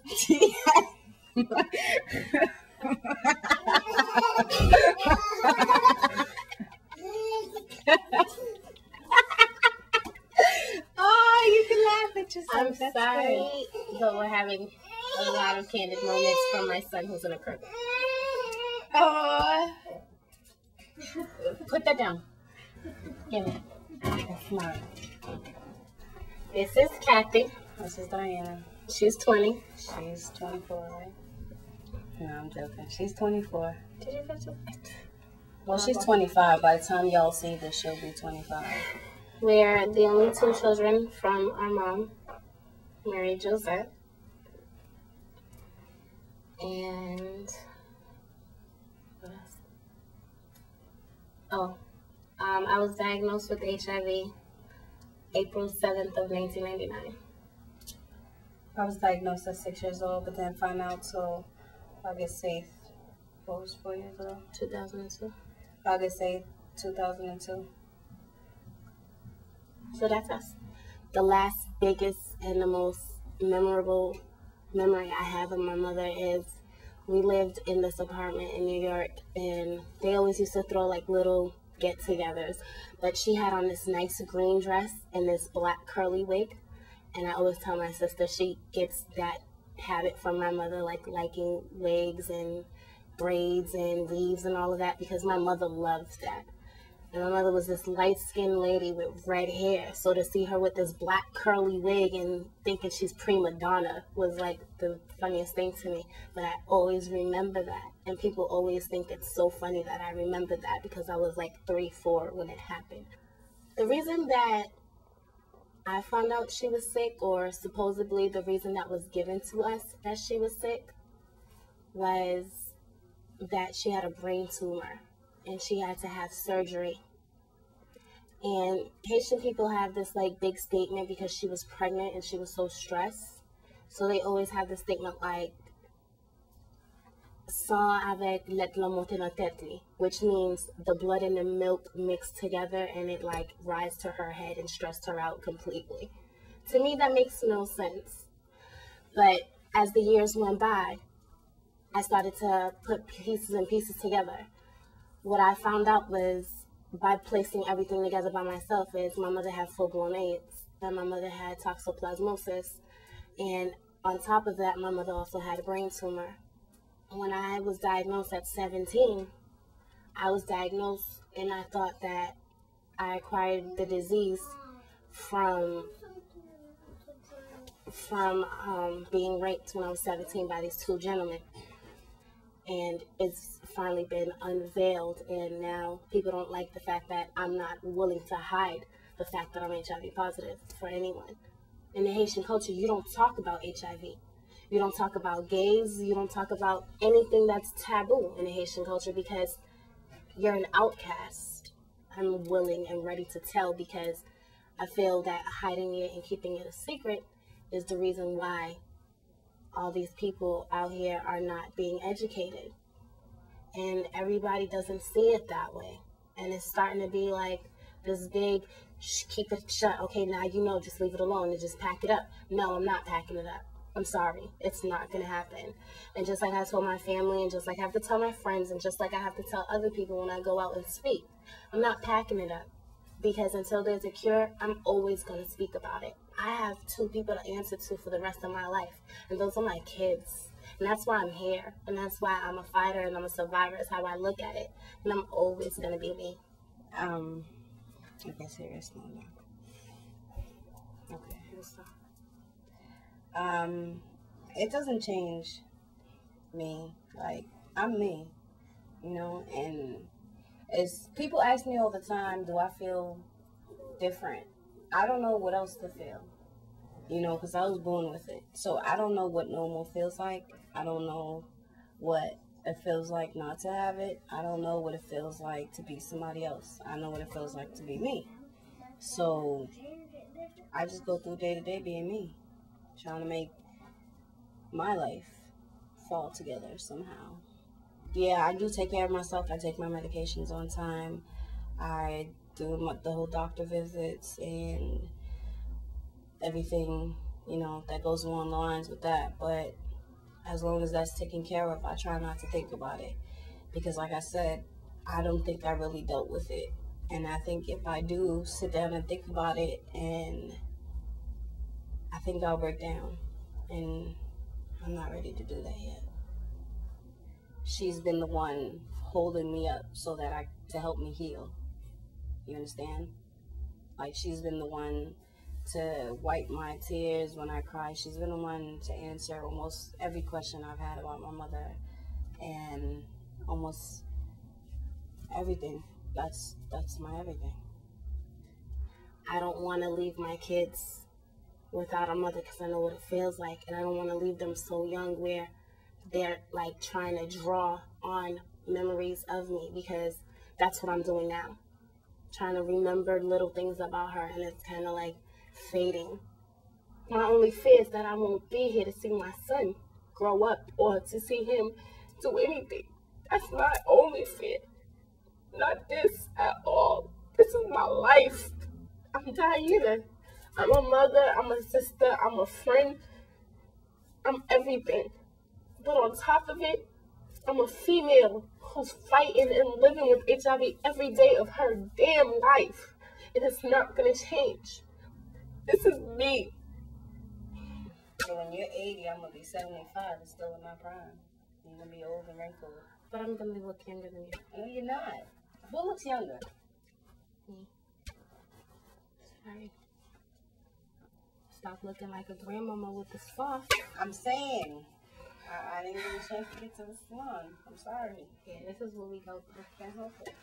Oh, you can laugh at yourself. I'm sorry, but we're having a lot of candid moments from my son who's in a crib. Oh. Put that down. Give me. That's smart. This is Kathy. This is Diana. She's 20. She's 24, right? No, I'm joking. She's 24. Did you get to? Well, she's 25. By the time y'all see this, she'll be 25. We're the only two children from our mom, Mary Josette. And what else? Oh, I was diagnosed with HIV April 7th of 1999. I was diagnosed at 6 years old, but then found out till August 8th. What was 4 years ago? 2002. August 8th, 2002. So that's us. The last biggest and the most memorable memory I have of my mother is we lived in this apartment in New York, and they always used to throw like little get-togethers. But she had on this nice green dress and this black curly wig, and I always tell my sister she gets that habit from my mother, like liking wigs and braids and weaves and all of that, because my mother loves that. And my mother was this light-skinned lady with red hair. So to see her with this black curly wig and thinking she's prima donna was like the funniest thing to me. But I always remember that. And people always think it's so funny that I remember that because I was like 3, 4 when it happened. The reason that I found out she was sick, or supposedly the reason that was given to us that she was sick, was that she had a brain tumor and she had to have surgery. And Haitian people have this like big statement because she was pregnant and she was so stressed. So they always have this statement like, sang avec l'eau monte dans tête, which means the blood and the milk mixed together and it like rise to her head and stressed her out completely. To me, that makes no sense. But as the years went by, I started to put pieces and pieces together. What I found out was, by placing everything together by myself, is my mother had full-blown AIDS, and my mother had toxoplasmosis, and on top of that, my mother also had a brain tumor. When I was diagnosed at 17, I was diagnosed, and I thought that I acquired the disease from being raped when I was 17 by these 2 gentlemen. And it's finally been unveiled, and now people don't like the fact that I'm not willing to hide the fact that I'm HIV positive for anyone. In the Haitian culture, you don't talk about HIV. You don't talk about gays. You don't talk about anything that's taboo in the Haitian culture because you're an outcast. I'm willing and ready to tell because I feel that hiding it and keeping it a secret is the reason why all these people out here are not being educated, and everybody doesn't see it that way, and it's starting to be like this big keep it shut, okay, now you know, just leave it alone and just pack it up. No, I'm not packing it up. I'm sorry, it's not gonna happen. And just like I told my family, and just like I have to tell my friends, and just like I have to tell other people when I go out and speak, I'm not packing it up, because until there's a cure, I'm always gonna speak about it. I have 2 people to answer to for the rest of my life, and those are my kids. And that's why I'm here, and that's why I'm a fighter and I'm a survivor. It's how I look at it, and I'm always gonna be me. Okay, serious now. Okay. It doesn't change me. Like, I'm me, you know, and it's, people ask me all the time, do I feel different? I don't know what else to feel, you know, because I was born with it. So I don't know what normal feels like. I don't know what it feels like not to have it. I don't know what it feels like to be somebody else. I know what it feels like to be me. So I just go through day to day being me, trying to make my life fall together somehow. Yeah, I do take care of myself. I take my medications on time. I do the whole doctor visits and everything, you know, that goes along the lines with that. But as long as that's taken care of, I try not to think about it. Because like I said, I don't think I really dealt with it. And I think if I do sit down and think about it, and I think I'll break down. And I'm not ready to do that yet. She's been the one holding me up to help me heal. You understand? Like, she's been the one to wipe my tears when I cry. She's been the one to answer almost every question I've had about my mother, and almost everything. That's my everything. I don't want to leave my kids without a mother because I know what it feels like, and I don't want to leave them so young where they're like trying to draw on memories of me, because that's what I'm doing now. Trying to remember little things about her, and it's kind of like fading. My only fear is that I won't be here to see my son grow up or to see him do anything. That's my only fear. Not this at all. This is my life. I'm Diana. I'm a mother, I'm a sister, I'm a friend. I'm everything. But on top of it, I'm a female who's fighting and living with HIV every day of her damn life. And it's not going to change. This is me. So when you're 80, I'm going to be 75 and still in my prime. I'm going to be old and wrinkled. But I'm going to look younger than you. No, you're not. Who looks younger? Me. Sorry. Stop looking like a grandmama with the scarf. I'm saying. I didn't get a chance to get to the salon. I'm sorry. Yeah, this is what we go through. Can't help it.